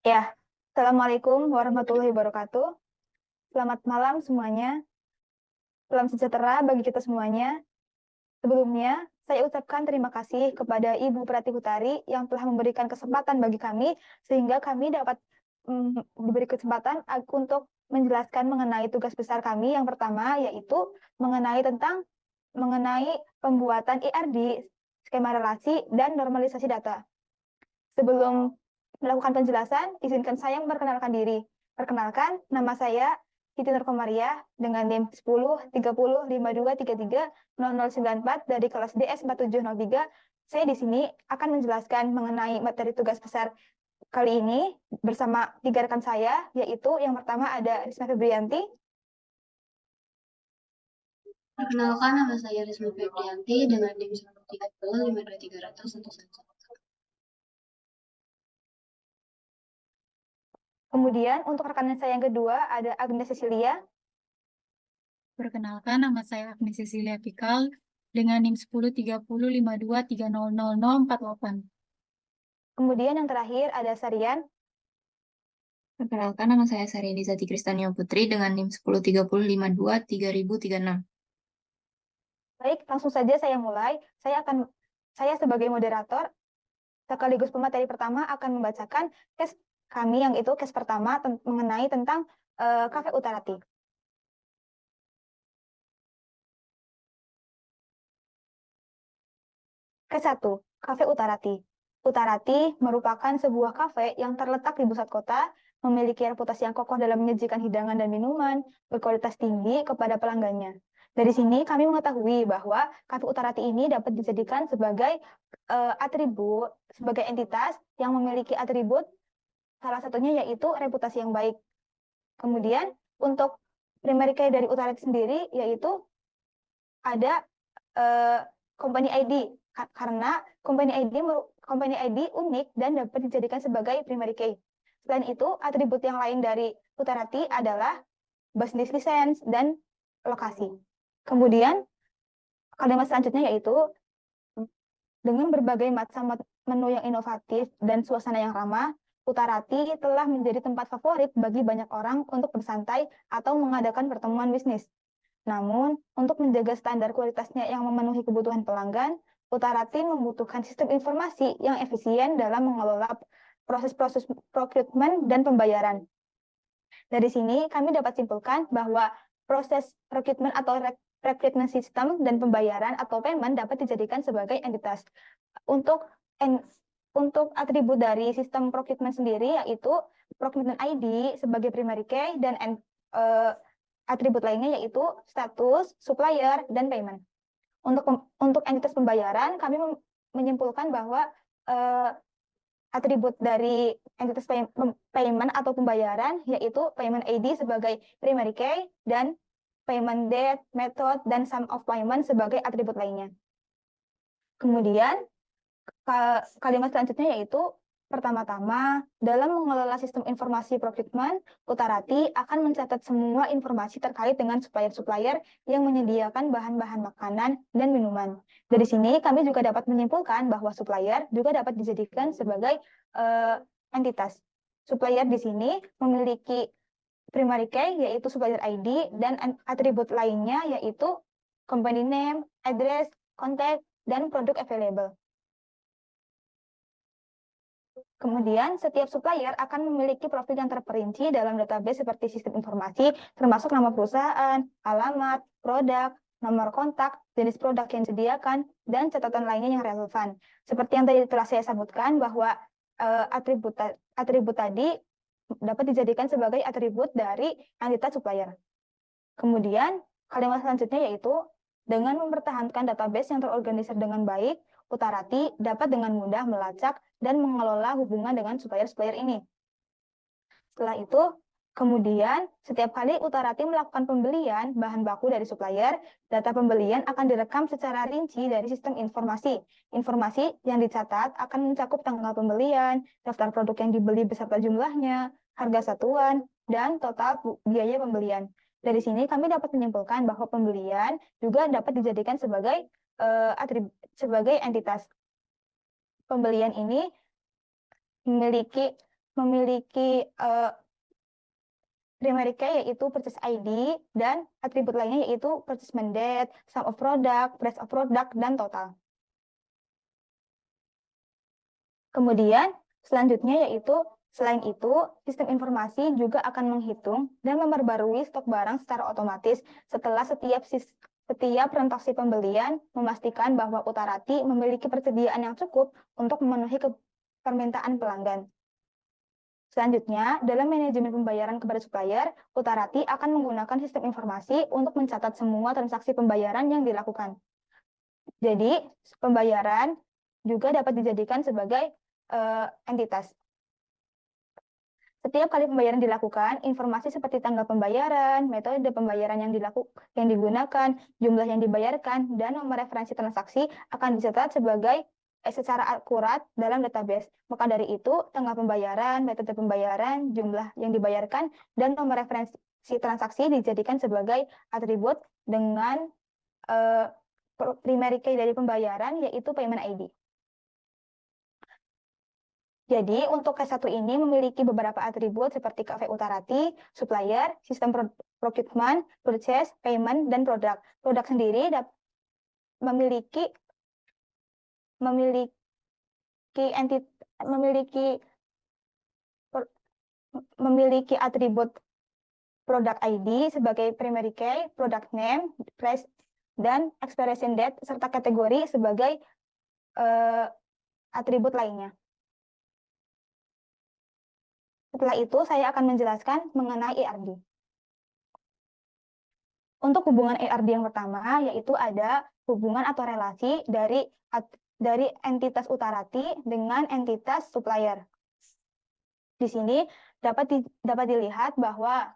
Ya, Assalamualaikum warahmatullahi wabarakatuh. Selamat malam semuanya. Salam sejahtera bagi kita semuanya. Sebelumnya, saya ucapkan terima kasih kepada Ibu Pratihutari yang telah memberikan kesempatan bagi kami, sehingga kami dapat diberi kesempatan untuk menjelaskan mengenai tugas besar kami. Yang pertama, yaitu mengenai pembuatan IRD, skema relasi, dan normalisasi data. Sebelum melakukan penjelasan, izinkan saya memperkenalkan diri. Perkenalkan, nama saya Siti Nur Komariah dengan NIM 10 30 52 33 0094 dari kelas DS 4703. Saya di sini akan menjelaskan mengenai materi tugas besar kali ini bersama tiga rekan saya, yaitu yang pertama ada Risma Febrianti. Perkenalkan, nama saya Risma Febrianti dengan NIM 130 Kemudian untuk rekan saya yang kedua ada Agnes Cecilia. Perkenalkan, nama saya Agnes Cecilia Pikal dengan NIM 10 30 52 300048. Kemudian yang terakhir ada Sarian. Perkenalkan, nama saya Saryani Zati Kristania Putri dengan NIM 10 30 52 3036. Baik, langsung saja saya mulai. Saya sebagai moderator sekaligus pemateri pertama akan membacakan case kami, yang itu case pertama mengenai tentang Cafe Utarati. Case 1, Cafe Utarati. Utarati merupakan sebuah kafe yang terletak di pusat kota, memiliki reputasi yang kokoh dalam menyajikan hidangan dan minuman berkualitas tinggi kepada pelanggannya. Dari sini kami mengetahui bahwa Cafe Utarati ini dapat dijadikan sebagai atribut, sebagai entitas yang memiliki atribut, salah satunya yaitu reputasi yang baik. Kemudian untuk primary key dari Utarati sendiri yaitu ada company ID, karena company ID unik dan dapat dijadikan sebagai primary key. Selain itu, atribut yang lain dari Utarati adalah business license dan lokasi. Kemudian kalimat selanjutnya yaitu dengan berbagai macam menu yang inovatif dan suasana yang ramah, Utarati telah menjadi tempat favorit bagi banyak orang untuk bersantai atau mengadakan pertemuan bisnis. Namun, untuk menjaga standar kualitasnya yang memenuhi kebutuhan pelanggan, Utarati membutuhkan sistem informasi yang efisien dalam mengelola proses-proses procurement dan pembayaran. Dari sini, kami dapat simpulkan bahwa proses procurement atau recruitment system dan pembayaran atau payment dapat dijadikan sebagai entitas. Untuk atribut dari sistem procurement sendiri yaitu procurement ID sebagai primary key dan atribut lainnya yaitu status, supplier, dan payment. Untuk entitas pembayaran, kami menyimpulkan bahwa atribut dari entitas payment atau pembayaran yaitu payment ID sebagai primary key dan payment date, method, dan sum of payment sebagai atribut lainnya. Kemudian kalimat selanjutnya yaitu pertama-tama, dalam mengelola sistem informasi procurement, Utarati akan mencatat semua informasi terkait dengan supplier-supplier yang menyediakan bahan-bahan makanan dan minuman. Dari sini, kami juga dapat menyimpulkan bahwa supplier juga dapat dijadikan sebagai entitas. Supplier di sini memiliki primary key, yaitu supplier ID, dan atribut lainnya yaitu company name, address, contact, dan produk available. Kemudian, setiap supplier akan memiliki profil yang terperinci dalam database seperti sistem informasi, termasuk nama perusahaan, alamat, produk, nomor kontak, jenis produk yang disediakan, dan catatan lainnya yang relevan. Seperti yang tadi telah saya sebutkan, bahwa atribut tadi dapat dijadikan sebagai atribut dari entitas supplier. Kemudian, kalimat selanjutnya yaitu, dengan mempertahankan database yang terorganisir dengan baik, Utarati dapat dengan mudah melacak dan mengelola hubungan dengan supplier-supplier ini. Setelah itu, kemudian setiap kali Utarati melakukan pembelian bahan baku dari supplier, data pembelian akan direkam secara rinci dari sistem informasi. Informasi yang dicatat akan mencakup tanggal pembelian, daftar produk yang dibeli beserta jumlahnya, harga satuan, dan total biaya pembelian. Dari sini kami dapat menyimpulkan bahwa pembelian juga dapat dijadikan sebagai entitas. Pembelian ini memiliki memiliki primary key yaitu purchase ID dan atribut lainnya yaitu purchasement date, sum of product, price of product, dan total. Kemudian selanjutnya yaitu selain itu sistem informasi juga akan menghitung dan memperbarui stok barang secara otomatis setelah setiap transaksi pembelian, memastikan bahwa Utarati memiliki persediaan yang cukup untuk memenuhi permintaan pelanggan. Selanjutnya, dalam manajemen pembayaran kepada supplier, Utarati akan menggunakan sistem informasi untuk mencatat semua transaksi pembayaran yang dilakukan. Jadi, pembayaran juga dapat dijadikan sebagai entitas. Setiap kali pembayaran dilakukan, informasi seperti tanggal pembayaran, metode pembayaran yang digunakan, jumlah yang dibayarkan, dan nomor referensi transaksi akan dicatat secara akurat dalam database. Maka dari itu, tanggal pembayaran, metode pembayaran, jumlah yang dibayarkan, dan nomor referensi transaksi dijadikan sebagai atribut dengan primary key dari pembayaran, yaitu payment ID. Jadi, untuk K1 ini memiliki beberapa atribut seperti Cafe Utarati, supplier, sistem procurement, purchase, payment, dan produk. Produk sendiri memiliki atribut product ID sebagai primary key, product name, price, dan expiration date, serta kategori sebagai atribut lainnya. Setelah itu, saya akan menjelaskan mengenai ERD. Untuk hubungan ERD yang pertama, yaitu ada hubungan atau relasi dari entitas Utarati dengan entitas supplier. Di sini dapat dilihat bahwa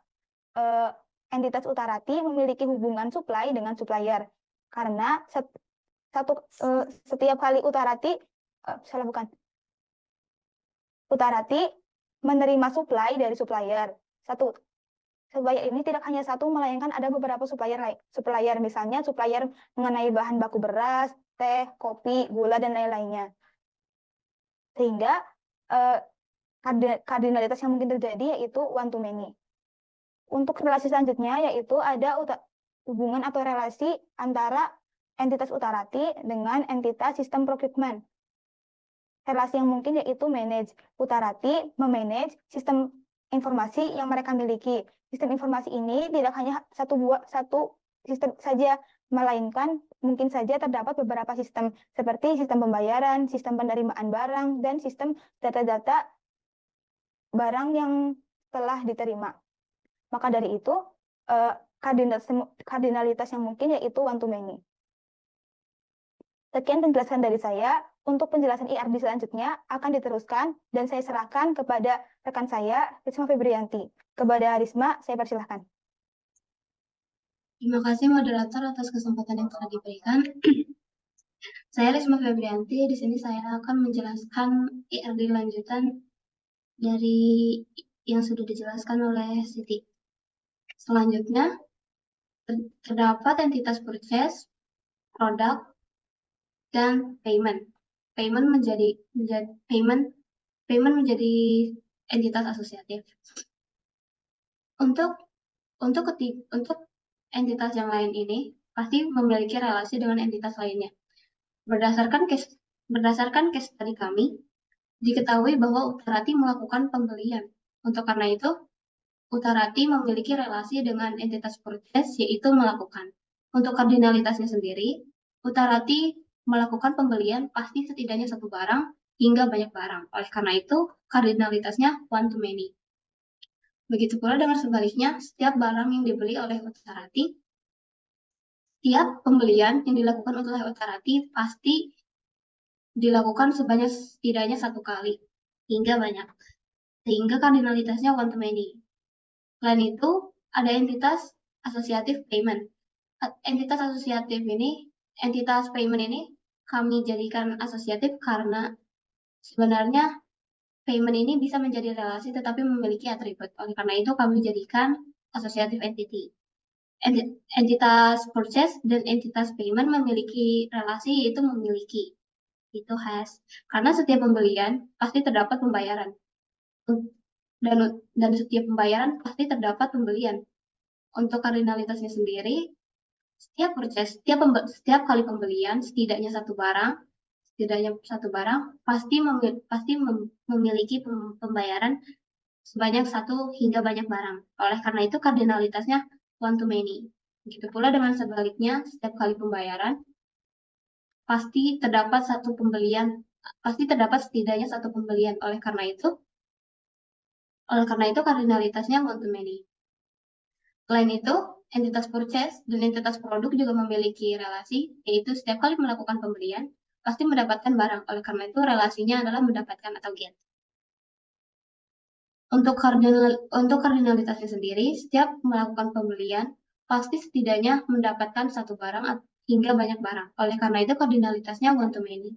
entitas Utarati memiliki hubungan supply dengan supplier. Karena setiap kali Utarati menerima supply dari supplier. Supplier ini tidak hanya satu, melainkan ada beberapa supplier. Misalnya supplier mengenai bahan baku beras, teh, kopi, gula, dan lain-lainnya. Sehingga kardinalitas yang mungkin terjadi yaitu one to many. Untuk relasi selanjutnya yaitu ada hubungan atau relasi antara entitas Utarati dengan entitas sistem procurement. Relasi yang mungkin yaitu manage. Utarati memanage sistem informasi yang mereka miliki. Sistem informasi ini tidak hanya satu sistem saja, melainkan mungkin saja terdapat beberapa sistem seperti sistem pembayaran, sistem penerimaan barang, dan sistem data-data barang yang telah diterima. Maka dari itu, kardinalitas yang mungkin yaitu one to many. Sekian penjelasan dari saya. Untuk penjelasan ERD selanjutnya akan diteruskan dan saya serahkan kepada rekan saya, Risma Febrianti. Kepada Risma, saya persilahkan. Terima kasih moderator atas kesempatan yang telah diberikan. Saya Risma Febrianti. Di sini saya akan menjelaskan ERD lanjutan dari yang sudah dijelaskan oleh Siti. Selanjutnya, terdapat entitas purchase, produk, dan payment. Payment menjadi entitas asosiatif. Untuk entitas yang lain ini pasti memiliki relasi dengan entitas lainnya. Berdasarkan case tadi kami, diketahui bahwa Utarati melakukan pembelian. Untuk karena itu, Utarati memiliki relasi dengan entitas purchase, yaitu melakukan. Untuk kardinalitasnya sendiri, Utarati melakukan pembelian pasti setidaknya satu barang hingga banyak barang. Oleh karena itu, kardinalitasnya one to many. Begitu pula dengan sebaliknya, setiap barang yang dibeli oleh Utarati, setiap pembelian yang dilakukan oleh Utarati pasti dilakukan sebanyak setidaknya satu kali hingga banyak. Sehingga kardinalitasnya one to many. Selain itu, ada entitas asosiatif payment. Entitas payment ini kami jadikan asosiatif karena sebenarnya payment ini bisa menjadi relasi tetapi memiliki atribut. Oleh karena itu kami jadikan asosiatif entity. Entitas purchase dan entitas payment memiliki relasi, yaitu memiliki. Itu has. Karena setiap pembelian pasti terdapat pembayaran. dan setiap pembayaran pasti terdapat pembelian. Untuk kardinalitasnya sendiri, setiap kali pembelian setidaknya satu barang pasti memiliki pembayaran sebanyak satu hingga banyak barang. Oleh karena itu kardinalitasnya one to many. Begitu pula dengan sebaliknya, setiap kali pembayaran pasti terdapat setidaknya satu pembelian. Oleh karena itu kardinalitasnya one to many. Selain itu, entitas purchase dan entitas produk juga memiliki relasi, yaitu setiap kali melakukan pembelian pasti mendapatkan barang. Oleh karena itu relasinya adalah mendapatkan atau get. Untuk kardinalitasnya sendiri, setiap melakukan pembelian pasti setidaknya mendapatkan satu barang hingga banyak barang. Oleh karena itu kardinalitasnya one to many.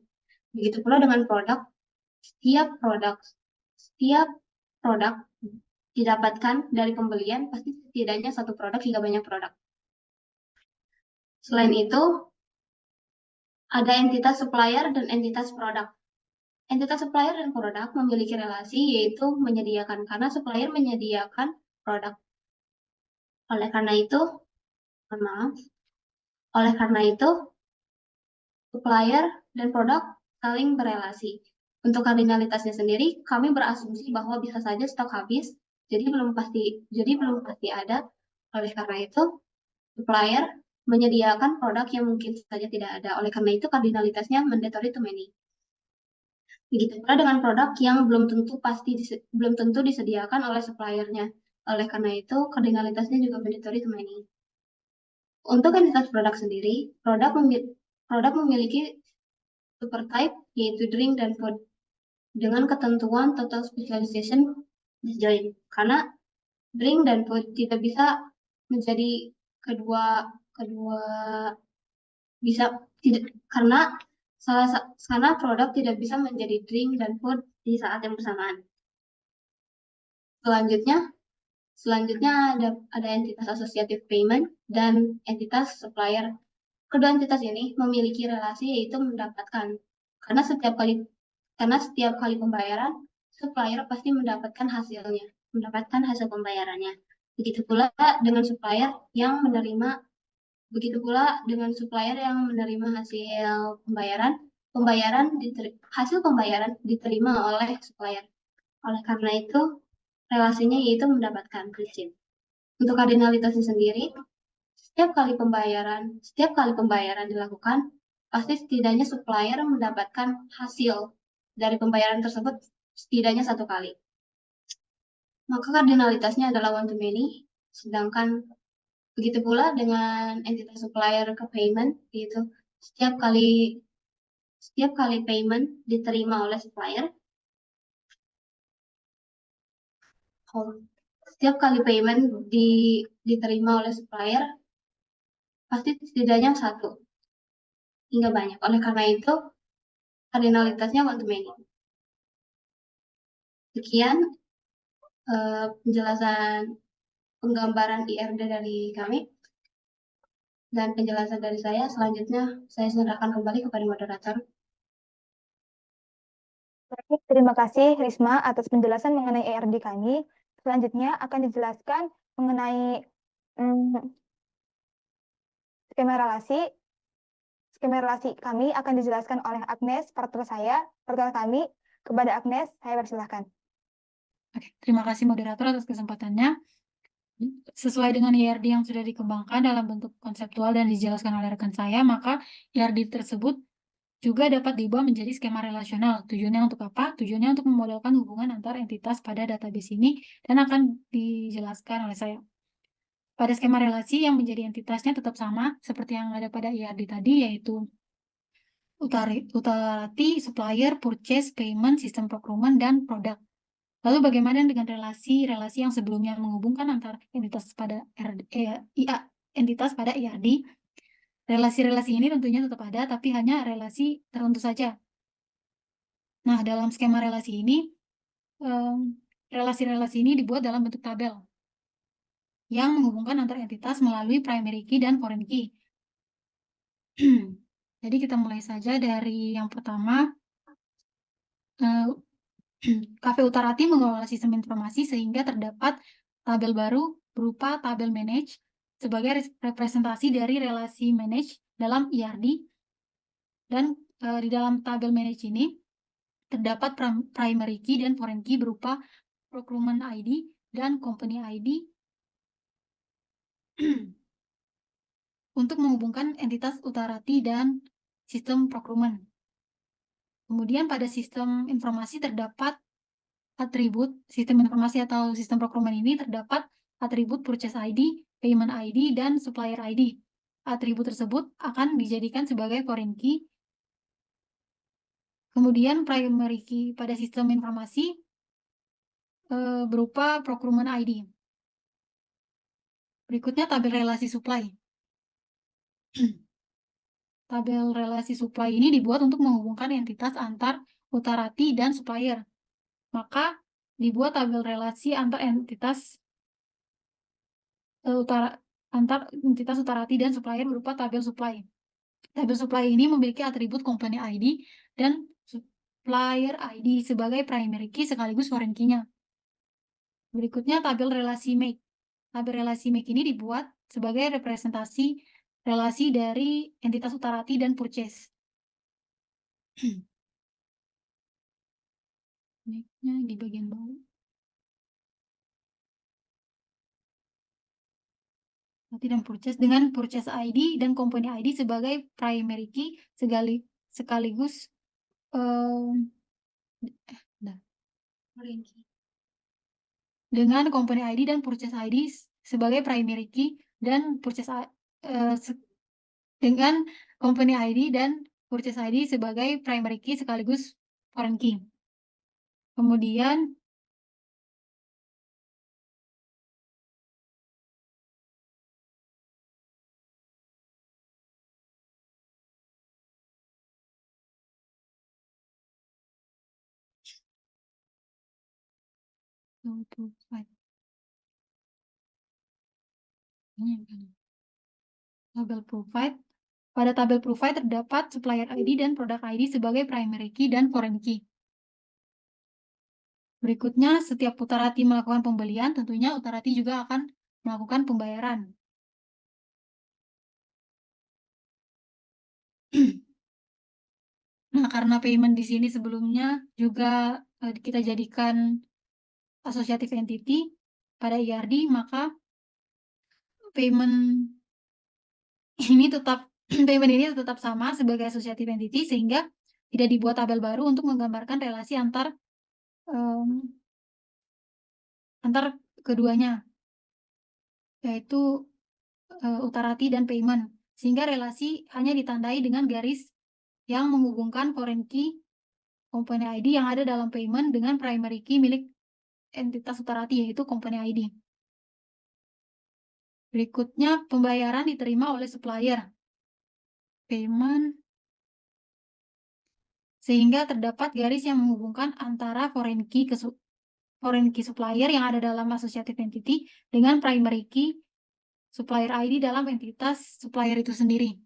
Begitu pula dengan produk, setiap produk didapatkan dari pembelian pasti setidaknya satu produk hingga banyak produk. Selain itu, ada entitas supplier dan entitas produk. Entitas supplier dan produk memiliki relasi, yaitu menyediakan, karena supplier menyediakan produk. Oleh karena itu, supplier dan produk saling berelasi. Untuk kardinalitasnya sendiri, kami berasumsi bahwa bisa saja stok habis, jadi belum pasti ada. Oleh karena itu, supplier menyediakan produk yang mungkin saja tidak ada. Oleh karena itu, kardinalitasnya mandatory to many. Begitu pula dengan produk yang belum tentu disediakan oleh suppliernya. Oleh karena itu, kardinalitasnya juga mandatory to many. Untuk entitas produk sendiri, produk memiliki super type, yaitu drink dan food, dengan ketentuan total specialization disjoin. Karena drink dan food tidak bisa menjadi karena produk tidak bisa menjadi drink dan food di saat yang bersamaan. Selanjutnya ada entitas associative payment dan entitas supplier. Kedua entitas ini memiliki relasi, yaitu mendapatkan. Karena setiap kali pembayaran, supplier pasti mendapatkan hasil pembayarannya. Begitu pula dengan supplier yang menerima hasil pembayaran diterima oleh supplier. Oleh karena itu, relasinya yaitu mendapatkan prinsip. Untuk kardinalitasnya sendiri, setiap kali pembayaran dilakukan, pasti setidaknya supplier mendapatkan hasil dari pembayaran tersebut setidaknya satu kali. Maka kardinalitasnya adalah one to many, sedangkan begitu pula dengan entitas supplier ke payment, yaitu setiap kali payment diterima oleh supplier, pasti setidaknya satu hingga banyak. Oleh karena itu, kardinalitasnya one to many. Sekian penjelasan penggambaran IRD dari kami dan penjelasan dari saya. Selanjutnya, saya serahkan kembali kepada moderator. Baik, terima kasih Risma atas penjelasan mengenai ERD kami. Selanjutnya akan dijelaskan mengenai skema relasi. Skema relasi kami akan dijelaskan oleh Agnes, partner kami. Kepada Agnes, saya persilahkan. Oke, terima kasih moderator atas kesempatannya. Sesuai dengan IRD yang sudah dikembangkan dalam bentuk konseptual dan dijelaskan oleh rekan saya, maka IRD tersebut juga dapat diubah menjadi skema relasional. Tujuannya untuk apa? Tujuannya untuk memodelkan hubungan antar entitas pada database ini dan akan dijelaskan oleh saya. Pada skema relasi yang menjadi entitasnya tetap sama seperti yang ada pada IRD tadi, yaitu utility, supplier, purchase, payment, sistem procurement, dan produk. Lalu bagaimana dengan relasi yang sebelumnya menghubungkan antar entitas pada IRD? Relasi-relasi ini tentunya tetap ada, tapi hanya relasi tertentu saja. Nah, dalam skema relasi ini, relasi-relasi ini dibuat dalam bentuk tabel yang menghubungkan antar entitas melalui primary key dan foreign key. Jadi kita mulai saja dari yang pertama, Cafe Utarati mengelola sistem informasi sehingga terdapat tabel baru berupa tabel manage sebagai representasi dari relasi manage dalam ERD. Dan di dalam tabel manage ini terdapat primary key dan foreign key berupa procurement ID dan company ID untuk menghubungkan entitas Utarati dan sistem procurement. Kemudian pada sistem informasi terdapat atribut sistem informasi atau sistem procurement ini terdapat atribut purchase ID, payment ID, dan supplier ID. Atribut tersebut akan dijadikan sebagai foreign key. Kemudian primary key pada sistem informasi berupa procurement ID. Berikutnya tabel relasi supply. Tabel relasi supply ini dibuat untuk menghubungkan entitas antar Utarati dan supplier. Maka dibuat tabel relasi antar entitas Utarati dan supplier berupa tabel supply. Tabel supply ini memiliki atribut company ID dan supplier ID sebagai primary key sekaligus foreign key-nya. Berikutnya tabel relasi make. Tabel relasi make ini dibuat sebagai representasi relasi dari entitas Utarati dan purchase. Make-nya di bagian bawah. Utarati dan purchase dengan purchase ID dan company ID sebagai primary key sekaligus dengan company ID dan purchase ID sebagai primary key dan dengan company ID dan purchase ID sebagai primary key sekaligus foreign key. Kemudian tabel provide. Pada tabel provide terdapat supplier ID dan product ID sebagai primary key dan foreign key. Berikutnya, setiap Utarati melakukan pembelian, tentunya Utarati juga akan melakukan pembayaran. Nah, karena payment di sini sebelumnya juga kita jadikan associative entity pada ERD, maka payment ini tetap sama sebagai associative entity sehingga tidak dibuat tabel baru untuk menggambarkan relasi antar keduanya, yaitu Utarati dan payment, sehingga relasi hanya ditandai dengan garis yang menghubungkan foreign key company ID yang ada dalam payment dengan primary key milik entitas Utarati, yaitu company ID. Berikutnya, pembayaran diterima oleh supplier payment, sehingga terdapat garis yang menghubungkan antara foreign key supplier yang ada dalam associative entity dengan primary key supplier ID dalam entitas supplier itu sendiri.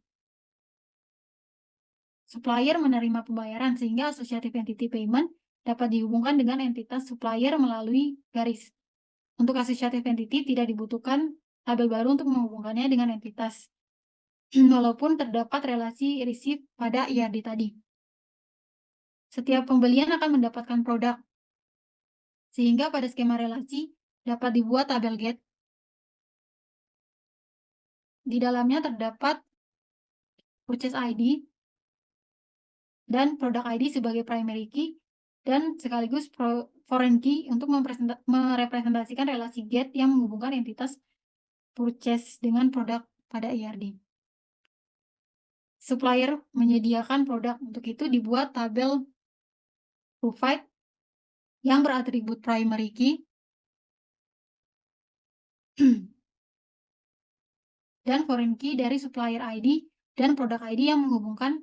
Supplier menerima pembayaran sehingga associative entity payment dapat dihubungkan dengan entitas supplier melalui garis. Untuk associative entity tidak dibutuhkan tabel baru untuk menghubungkannya dengan entitas, walaupun terdapat relasi receive pada ERD tadi. Setiap pembelian akan mendapatkan produk, sehingga pada skema relasi dapat dibuat tabel get. Di dalamnya terdapat purchase ID dan product ID sebagai primary key dan sekaligus foreign key untuk merepresentasikan relasi get yang menghubungkan entitas purchase dengan produk pada ERD. Supplier menyediakan produk, untuk itu dibuat tabel provide yang beratribut primary key dan foreign key dari supplier ID dan product ID yang menghubungkan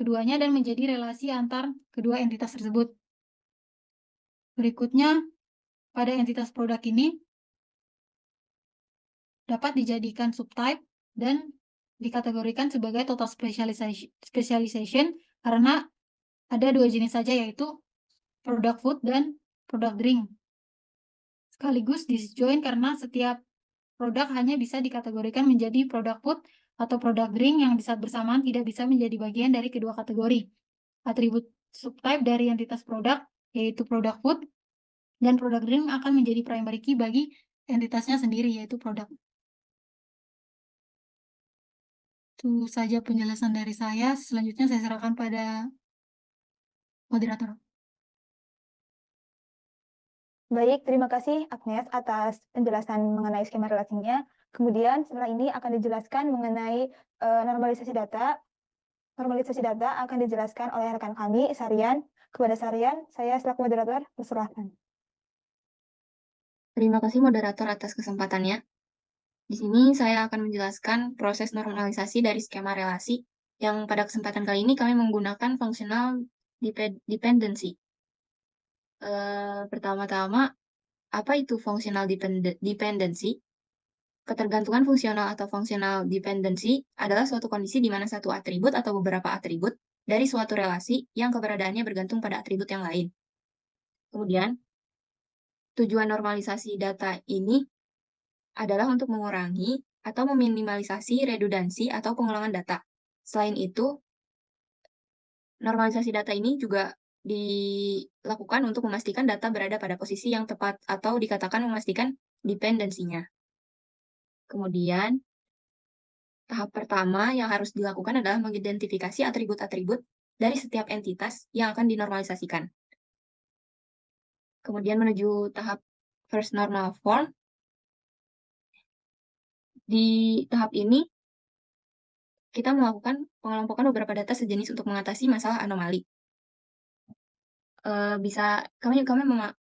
keduanya dan menjadi relasi antar kedua entitas tersebut. Berikutnya, pada entitas produk ini dapat dijadikan subtype dan dikategorikan sebagai total specialization karena ada dua jenis saja, yaitu produk food dan produk drink. Sekaligus disjoin karena setiap produk hanya bisa dikategorikan menjadi produk food atau produk drink yang di saat bersamaan tidak bisa menjadi bagian dari kedua kategori. Atribut subtype dari entitas produk, yaitu produk food, dan produk drink akan menjadi primary key bagi entitasnya sendiri, yaitu produk. Itu saja penjelasan dari saya. Selanjutnya saya serahkan pada moderator. Baik, terima kasih Agnes atas penjelasan mengenai skema relasinya. Kemudian setelah ini akan dijelaskan mengenai normalisasi data. Normalisasi data akan dijelaskan oleh rekan kami, Sarian. Kepada Sarian, saya selaku moderator persilahkan. Terima kasih moderator atas kesempatannya. Di sini saya akan menjelaskan proses normalisasi dari skema relasi yang pada kesempatan kali ini kami menggunakan functional dependency. Pertama-tama, apa itu functional dependency? Ketergantungan fungsional atau functional dependency adalah suatu kondisi di mana satu atribut atau beberapa atribut dari suatu relasi yang keberadaannya bergantung pada atribut yang lain. Kemudian, tujuan normalisasi data ini adalah untuk mengurangi atau meminimalisasi redundansi atau pengulangan data. Selain itu, normalisasi data ini juga dilakukan untuk memastikan data berada pada posisi yang tepat atau dikatakan memastikan dependensinya. Kemudian, tahap pertama yang harus dilakukan adalah mengidentifikasi atribut-atribut dari setiap entitas yang akan dinormalisasikan. Kemudian menuju tahap first normal form. Di tahap ini, kita melakukan pengelompokan beberapa data sejenis untuk mengatasi masalah anomali. Kami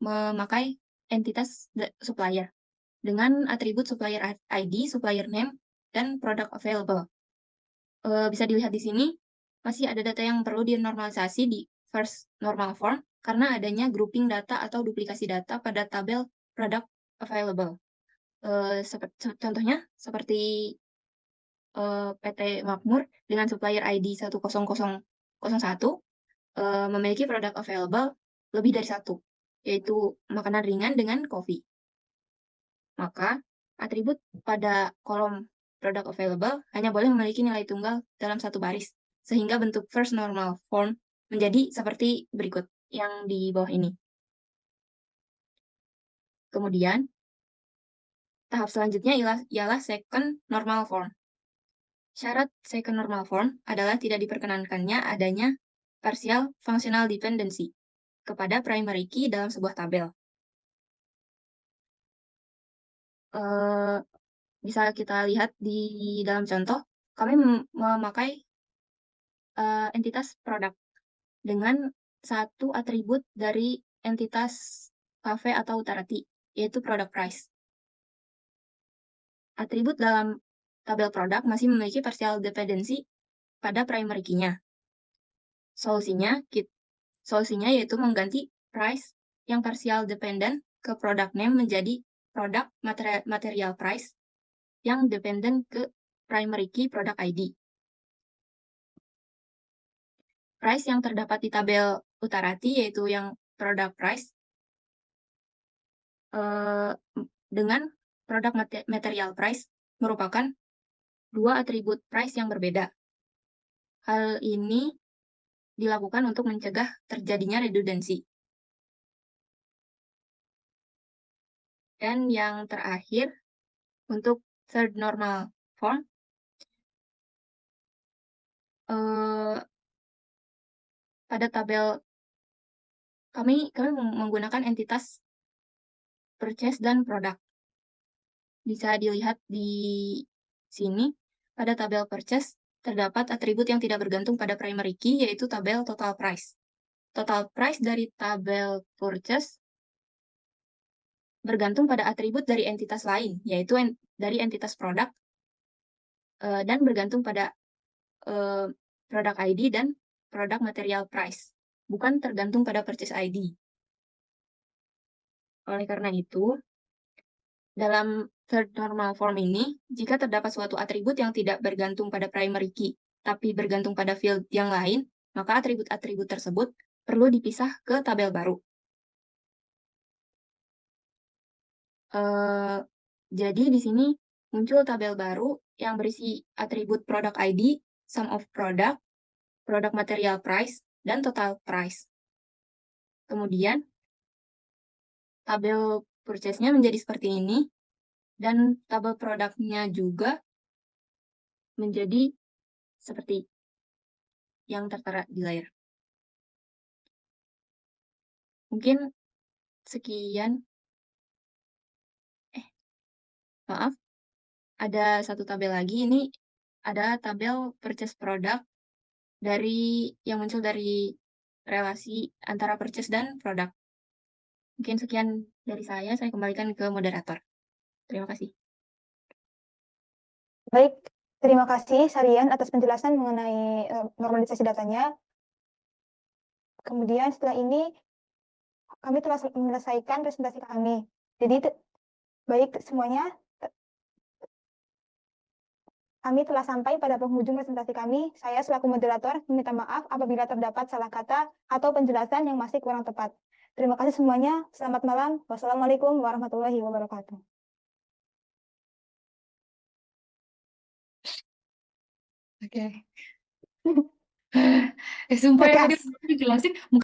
memakai entitas supplier dengan atribut supplier ID, supplier name, dan product available. Bisa dilihat di sini, masih ada data yang perlu dinormalisasi di first normal form karena adanya grouping data atau duplikasi data pada tabel product available. Contohnya seperti PT Makmur dengan supplier ID 10001 memiliki product available lebih dari satu, yaitu makanan ringan dengan kopi. Maka, atribut pada kolom product available hanya boleh memiliki nilai tunggal dalam satu baris, sehingga bentuk first normal form menjadi seperti berikut yang di bawah ini. Kemudian, tahap selanjutnya ialah second normal form. Syarat second normal form adalah tidak diperkenankannya adanya partial functional dependency kepada primary key dalam sebuah tabel. Bisa kita lihat di dalam contoh, kami memakai entitas produk dengan satu atribut dari entitas cafe atau utarati, yaitu product price. Atribut dalam tabel produk masih memiliki partial dependency pada primary key-nya. Solusinya yaitu mengganti price yang partial dependent ke product name menjadi product material price yang dependent ke primary key product ID. Price yang terdapat di tabel utarati yaitu yang product price dengan product material price merupakan dua atribut price yang berbeda. Hal ini dilakukan untuk mencegah terjadinya redundansi. Dan yang terakhir, untuk third normal form, pada tabel kami menggunakan entitas purchase dan produk. Bisa dilihat di sini, pada tabel purchase terdapat atribut yang tidak bergantung pada primary key, yaitu tabel total price. Total price dari tabel purchase bergantung pada atribut dari entitas lain, yaitu dari entitas produk, dan bergantung pada product ID dan product material price, bukan tergantung pada purchase ID. Oleh karena itu, dalam third normal form ini, jika terdapat suatu atribut yang tidak bergantung pada primary key, tapi bergantung pada field yang lain, maka atribut-atribut tersebut perlu dipisah ke tabel baru. Jadi di sini muncul tabel baru yang berisi atribut product ID, sum of product, product material price, dan total price. Kemudian tabel purchase-nya menjadi seperti ini, dan tabel produknya juga menjadi seperti yang tertera di layar. Mungkin sekian. Maaf, ada satu tabel lagi. Ini ada tabel purchase product yang muncul dari relasi antara purchase dan produk. Mungkin sekian dari saya kembalikan ke moderator. Terima kasih. Baik, terima kasih Sarian atas penjelasan mengenai normalisasi datanya. Kemudian setelah ini kami telah menyelesaikan presentasi kami. Jadi baik semuanya, kami telah sampai pada penghujung presentasi kami. Saya selaku moderator meminta maaf apabila terdapat salah kata atau penjelasan yang masih kurang tepat. Terima kasih semuanya. Selamat malam. Wassalamualaikum warahmatullahi wabarakatuh. Oke. Sumpah ya tadi Tegas. dijelasin